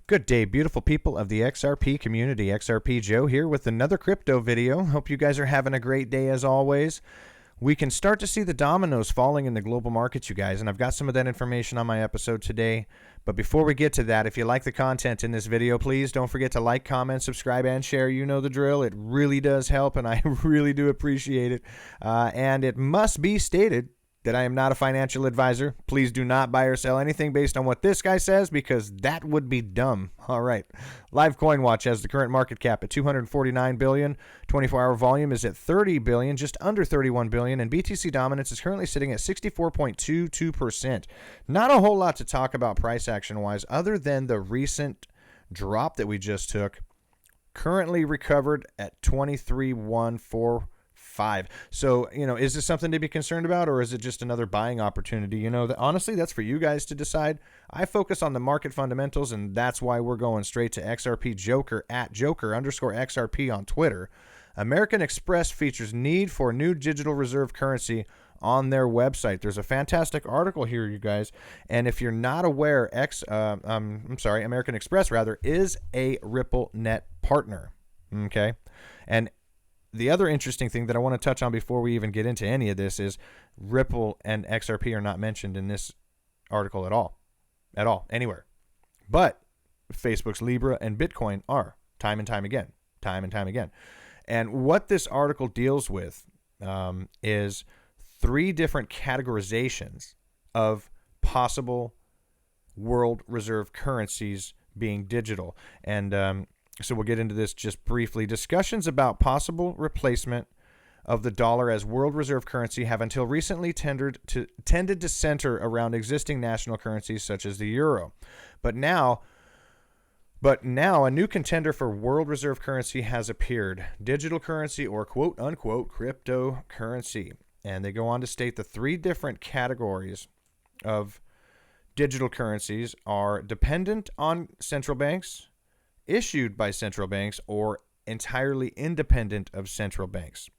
Good day, beautiful people of the XRP community. XRP Joe here with another crypto video. Hope you guys are having a great day as always. We can start to see the dominoes falling in the global markets, you guys, and I've got some of that information on my episode today. But before we get to that, if you like the content in this video, please don't forget to like, comment, subscribe, and share. You know the drill. It really does help, and I really do appreciate it. And it must be stated that I am not a financial advisor. Please do not buy or sell anything based on what this guy says, because that would be dumb. All right. Live Coin Watch has the current market cap at 249 billion. 24-hour volume is at 30 billion, just under 31 billion, and BTC dominance is currently sitting at 64.22%. Not a whole lot to talk about price action-wise other than the recent drop that we just took. Currently recovered at 23,145. So, is this something to be concerned about, or is it just another buying opportunity? Honestly, that's for you guys to decide. I focus on the market fundamentals, and that's why we're going straight to XRP Joker at Joker_XRP on Twitter. American Express features need for new digital reserve currency on their website. There's a fantastic article here, you guys. And if you're not aware, American Express is a RippleNet partner. Okay, and the other interesting thing that I want to touch on before we even get into any of this is Ripple and XRP are not mentioned in this article at all, anywhere. But Facebook's Libra and Bitcoin are, time and time again. And what this article deals with is three different categorizations of possible world reserve currencies being digital. And so we'll get into this just briefly. Discussions about possible replacement of the dollar as world reserve currency have until recently tended to center around existing national currencies such as the euro. But now a new contender for world reserve currency has appeared: digital currency, or quote unquote cryptocurrency. And they go on to state the three different categories of digital currencies are dependent on central banks, issued by central banks, or entirely independent of central banks.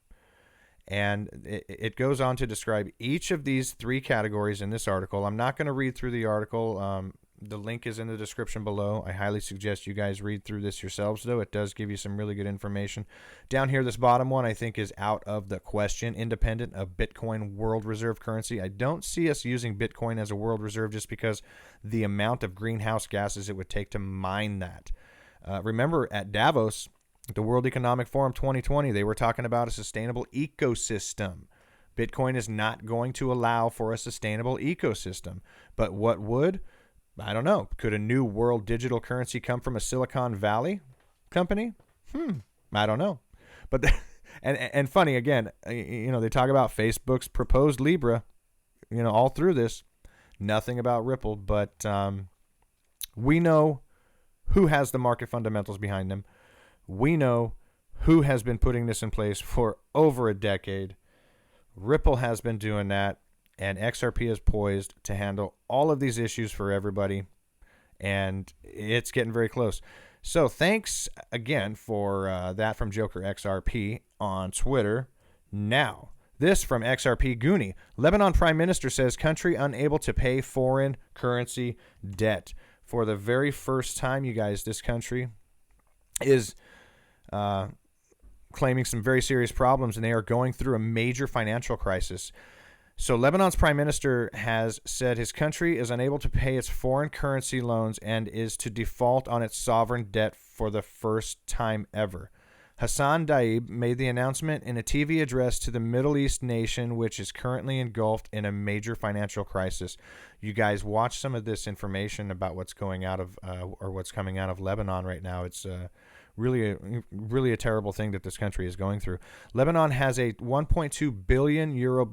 And it goes on to describe each of these three categories in this article. I'm not going to read through the article. The link is in the description below. I highly suggest you guys read through this yourselves, though. It does give you some really good information. Down here, this bottom one, I think, is out of the question, independent of Bitcoin world reserve currency. I don't see us using Bitcoin as a world reserve just because the amount of greenhouse gases it would take to mine that. Remember, at Davos, the World Economic Forum 2020, they were talking about a sustainable ecosystem. Bitcoin is not going to allow for a sustainable ecosystem. But what would? I don't know. Could a new world digital currency come from a Silicon Valley company? I don't know. But and funny, again, they talk about Facebook's proposed Libra, all through this. Nothing about Ripple, but we know who has the market fundamentals behind them. We know who has been putting this in place for over a decade. Ripple has been doing that, and XRP is poised to handle all of these issues for everybody, and it's getting very close. So thanks again for that from Joker XRP on Twitter. Now, this from XRP Goonie. Lebanon Prime Minister says country unable to pay foreign currency debt. For the very first time, you guys, this country is claiming some very serious problems, and they are going through a major financial crisis. So Lebanon's prime minister has said his country is unable to pay its foreign currency loans and is to default on its sovereign debt for the first time ever. Hassan Daib made the announcement in a TV address to the Middle East nation, which is currently engulfed in a major financial crisis. You guys watch some of this information about what's going out of or what's coming out of Lebanon right now. It's really a terrible thing that this country is going through. Lebanon has a 1.2 billion euro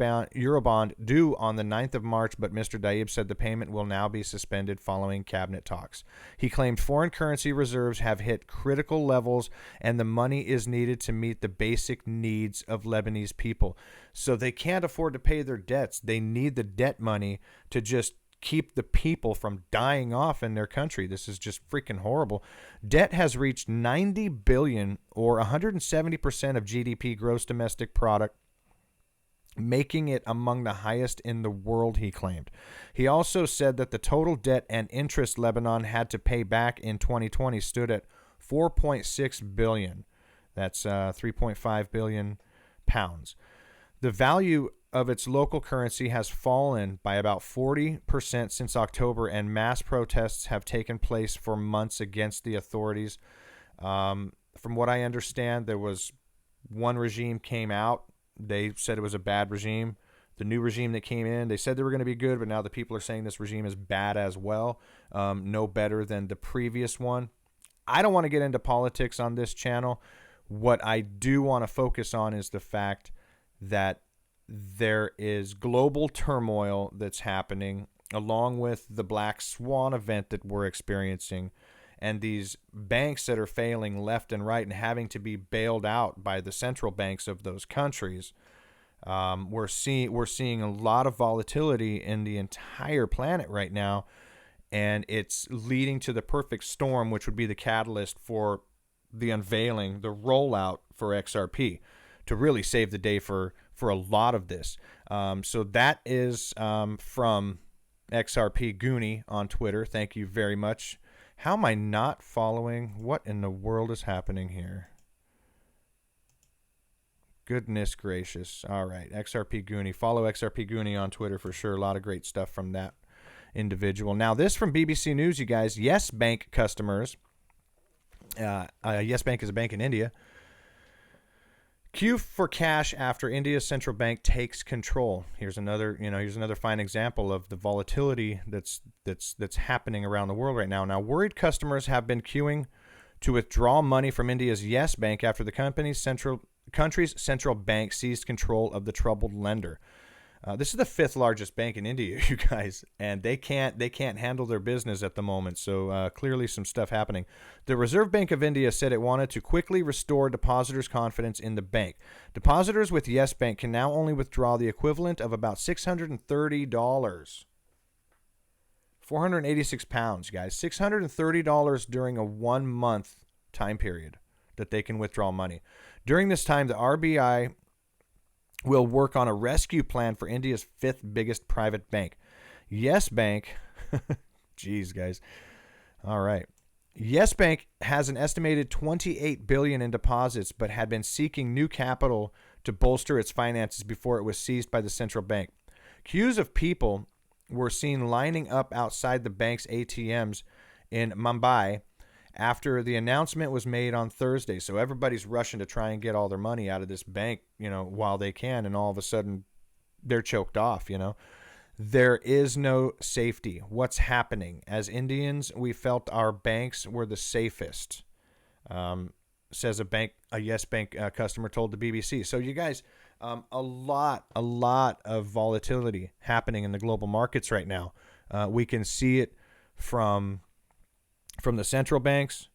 bond due on the 9th of March, but Mr. Daib said the payment will now be suspended following cabinet talks. He claimed foreign currency reserves have hit critical levels and the money is needed to meet the basic needs of Lebanese people. So they can't afford to pay their debts. They need the debt money to just keep the people from dying off in their country. This is just freaking horrible. Debt has reached 90 billion, or 170% of GDP, gross domestic product, making it among the highest in the world, he claimed. He also said that the total debt and interest Lebanon had to pay back in 2020 stood at 4.6 billion. That's 3.5 billion pounds. The value of its local currency has fallen by about 40% since October, and mass protests have taken place for months against the authorities. From what I understand, there was one regime came out. They said it was a bad regime. The new regime that came in, they said they were going to be good, but now the people are saying this regime is bad as well. No better than the previous one. I don't want to get into politics on this channel. What I do want to focus on is the fact that there is global turmoil that's happening, along with the Black Swan event that we're experiencing, and these banks that are failing left and right and having to be bailed out by the central banks of those countries. We're seeing a lot of volatility in the entire planet right now, and it's leading to the perfect storm, which would be the catalyst for the unveiling, the rollout for XRP to really save the day for a lot of this. So that is from XRPCommunity on Twitter. Thank you very much. How am I not following? What in the world is happening here? Goodness gracious. All right, XRPCommunity. Follow XRPCommunity on Twitter for sure. A lot of great stuff from that individual. Now, this from BBC News, you guys. Yes Bank customers. Yes Bank is a bank in India. Queue for cash after India's central bank takes control. Here's another fine example of the volatility that's happening around the world right now. Now, worried customers have been queuing to withdraw money from India's Yes Bank after the country's central bank seized control of the troubled lender. This is the 5th largest bank in India, you guys, and they can't handle their business at the moment. So clearly some stuff happening. The Reserve Bank of India said it wanted to quickly restore depositors' confidence in the bank. Depositors with Yes Bank can now only withdraw the equivalent of about $630. 486 pounds, guys. $630 during a 1-month time period that they can withdraw money. During this time, the RBI will work on a rescue plan for India's 5th biggest private bank. Yes Bank, geez, guys. All right. Yes Bank has an estimated $28 billion in deposits, but had been seeking new capital to bolster its finances before it was seized by the central bank. Queues of people were seen lining up outside the bank's ATMs in Mumbai after the announcement was made on Thursday. So everybody's rushing to try and get all their money out of this bank, while they can, and all of a sudden they're choked off, There is no safety. What's happening? As Indians, we felt our banks were the safest, says a Yes Bank customer told the BBC. So you guys, a lot of volatility happening in the global markets right now. We can see it from the central banks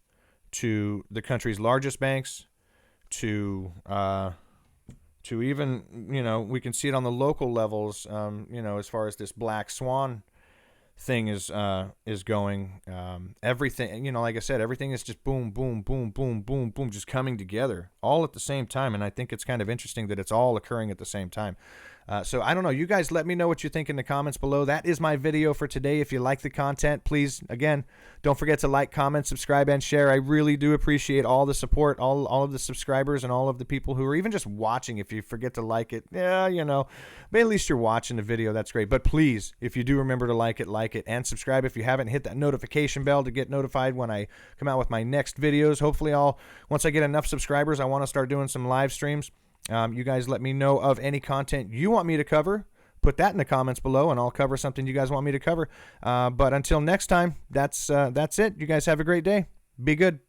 to the country's largest banks to even, we can see it on the local levels, as far as this Black Swan thing is going. Everything, like I said, everything is just boom, boom, boom, boom, boom, boom, just coming together all at the same time. And I think it's kind of interesting that it's all occurring at the same time. So I don't know. You guys let me know what you think in the comments below. That is my video for today. If you like the content, please, again, don't forget to like, comment, subscribe, and share. I really do appreciate all the support, all of the subscribers, and all of the people who are even just watching. If you forget to like it, but at least you're watching the video. That's great. But please, if you do remember to like it, and subscribe if you haven't. Hit that notification bell to get notified when I come out with my next videos. Hopefully, once I get enough subscribers, I want to start doing some live streams. You guys let me know of any content you want me to cover. Put that in the comments below, and I'll cover something you guys want me to cover. But until next time, that's it. You guys have a great day. Be good.